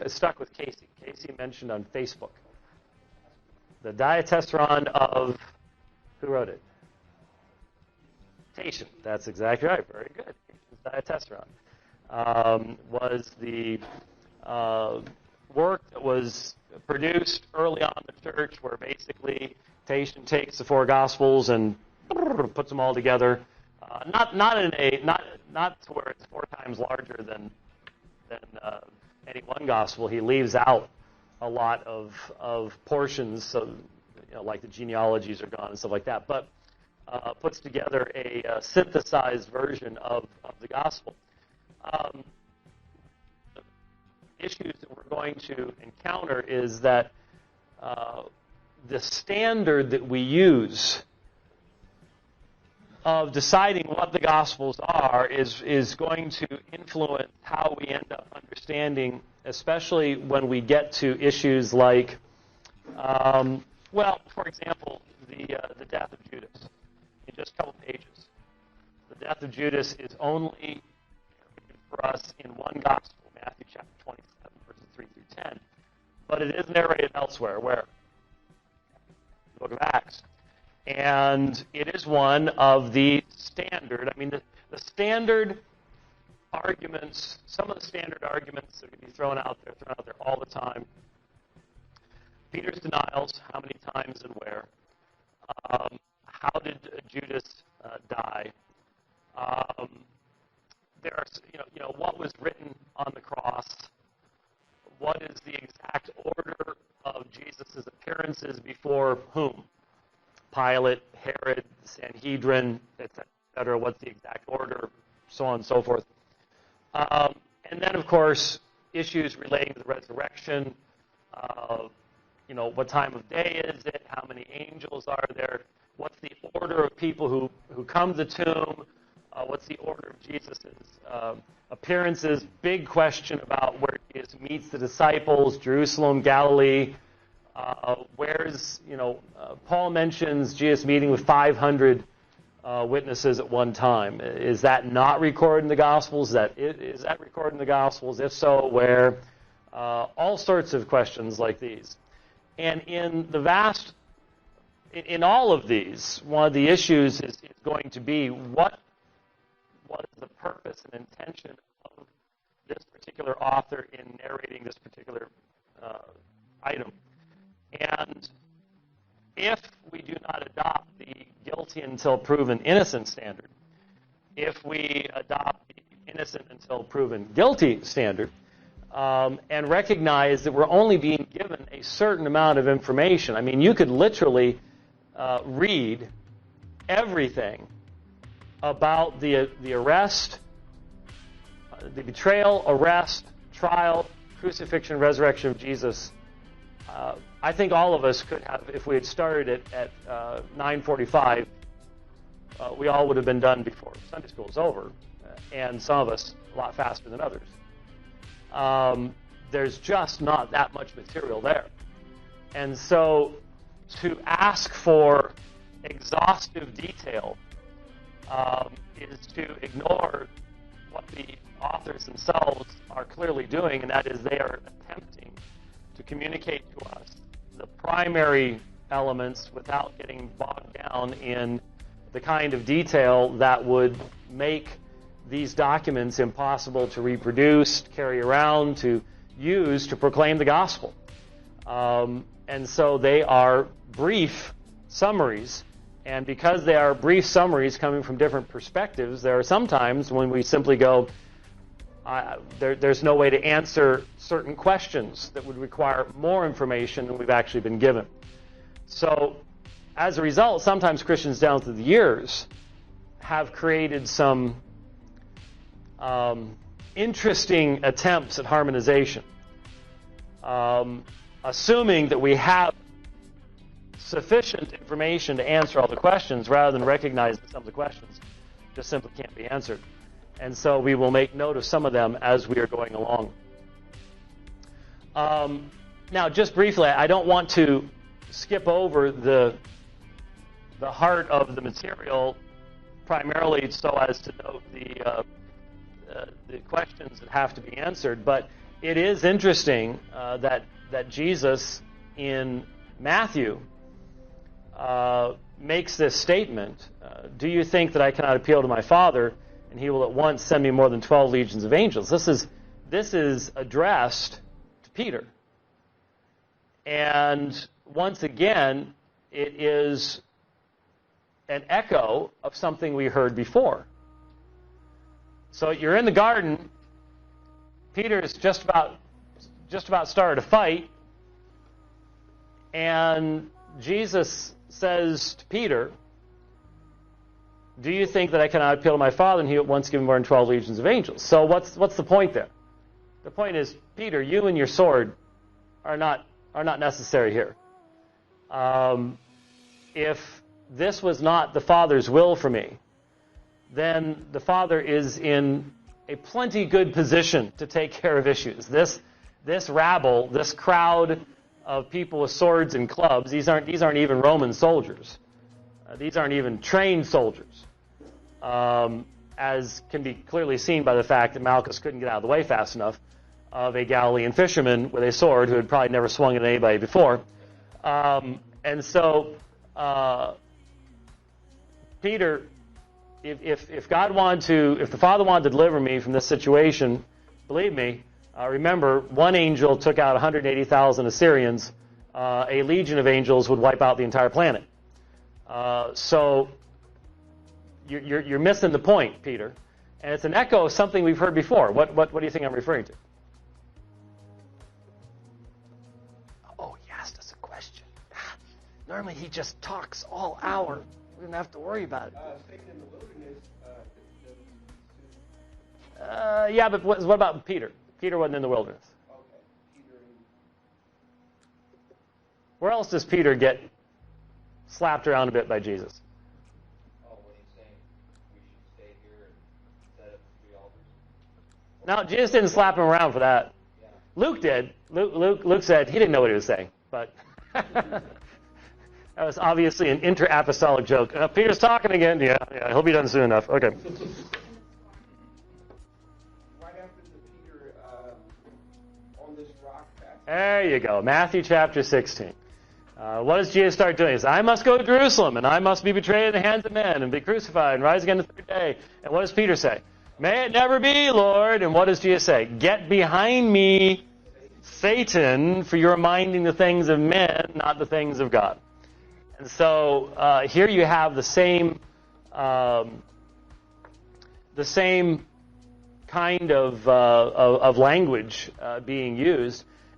stuck with Casey. Casey mentioned on Facebook. The diatessaron of, who wrote it? Tatian. That's exactly right. Very good. Tatian's diatessaron was the work that was produced early on in the church, where basically Tatian takes the four Gospels and puts them all together. Not to where it's four times larger than any one gospel. He leaves out a lot of portions, so like the genealogies are gone and stuff like that. But puts together a synthesized version of the gospel. The issues that we're going to encounter is that the standard that we use of deciding what the Gospels are is going to influence how we end up understanding, especially when we get to issues like, for example, the death of Judas. In just a couple pages. The death of Judas is only for us in one Gospel, Matthew chapter 27, verses 3 through 10. But it is narrated elsewhere. Where? The book of Acts. And it is one of the standard, the standard arguments, some of the standard arguments that can be thrown out there all the time. Peter's denials, how many times and where. How did Judas die? What was written on the cross? What is the exact order of Jesus' appearances before whom? Pilate, Herod, Sanhedrin, etc. What's the exact order? So on and so forth. And then, of course, issues relating to the resurrection. What time of day is it? How many angels are there? What's the order of people who come to the tomb? What's the order of Jesus' appearances? Big question about where Jesus meets the disciples, Jerusalem, Galilee. Paul mentions Jesus meeting with 500 witnesses at one time. Is that not recorded in the Gospels? Is that recorded in the Gospels? If so, where? All sorts of questions like these. And in all of these, one of the issues is going to be what is the purpose and intention of this particular author in narrating this particular item. And if we do not adopt the guilty until proven innocent standard, if we adopt the innocent until proven guilty standard, and recognize that we're only being given a certain amount of information. You could literally read everything about the arrest, the betrayal, arrest, trial, crucifixion, resurrection of Jesus. I think all of us could have, if we had started it at 9:45, we all would have been done before Sunday school is over, and some of us a lot faster than others. There's just not that much material there. And so to ask for exhaustive detail is to ignore what the authors themselves are clearly doing, and that is they are attempting to communicate to us the primary elements without getting bogged down in the kind of detail that would make these documents impossible to reproduce, to carry around, to use to proclaim the gospel. And so they are brief summaries. And because they are brief summaries coming from different perspectives, there are some times when we simply go, there's no way to answer certain questions that would require more information than we've actually been given. So as a result, sometimes Christians down through the years have created some interesting attempts at harmonization, assuming that we have sufficient information to answer all the questions, rather than recognize that some of the questions just simply can't be answered. And so we will make note of some of them as we are going along. Now, just briefly, I don't want to skip over the heart of the material, primarily so as to note the questions that have to be answered. But it is interesting that Jesus in Matthew makes this statement, do you think that I cannot appeal to my Father, and he will at once send me more than 12 legions of angels? This is addressed to Peter. And once again, it is an echo of something we heard before. So you're in the garden, Peter's just about started a fight, and Jesus says to Peter, do you think that I cannot appeal to my Father, and he at once give me more than 12 legions of angels? So what's the point there? The point is, Peter, you and your sword are not necessary here. If this was not the Father's will for me, then the Father is in a plenty good position to take care of issues. This rabble, this crowd of people with swords and clubs, these aren't even Roman soldiers. These aren't even trained soldiers, as can be clearly seen by the fact that Malchus couldn't get out of the way fast enough of a Galilean fisherman with a sword who had probably never swung at anybody before. And so Peter, if the Father wanted to deliver me from this situation, believe me, remember, one angel took out 180,000 Assyrians. A legion of angels would wipe out the entire planet. So you're missing the point, Peter. And it's an echo of something we've heard before. What do you think I'm referring to? Oh, he asked us a question. Normally he just talks all hour. We don't have to worry about it. Satan in the wilderness. Yeah, but what about Peter? Peter wasn't in the wilderness. Okay, Peter. Where else does Peter get slapped around a bit by Jesus? Oh, when he's saying we should stay here and set up 3 altars. No, Jesus didn't slap him around for that. Yeah. Luke did. Luke said he didn't know what he was saying, but that was obviously an inter-apostolic joke. Peter's talking again. Yeah, he'll be done soon enough. Okay. Right after the Peter on this rock passage. There you go. Matthew chapter 16. What does Jesus start doing? He says, I must go to Jerusalem, and I must be betrayed in the hands of men, and be crucified, and rise again the 3rd day. And what does Peter say? May it never be, Lord. And what does Jesus say? Get behind me, Satan, for you're minding the things of men, not the things of God. And so here you have the same kind of language being used.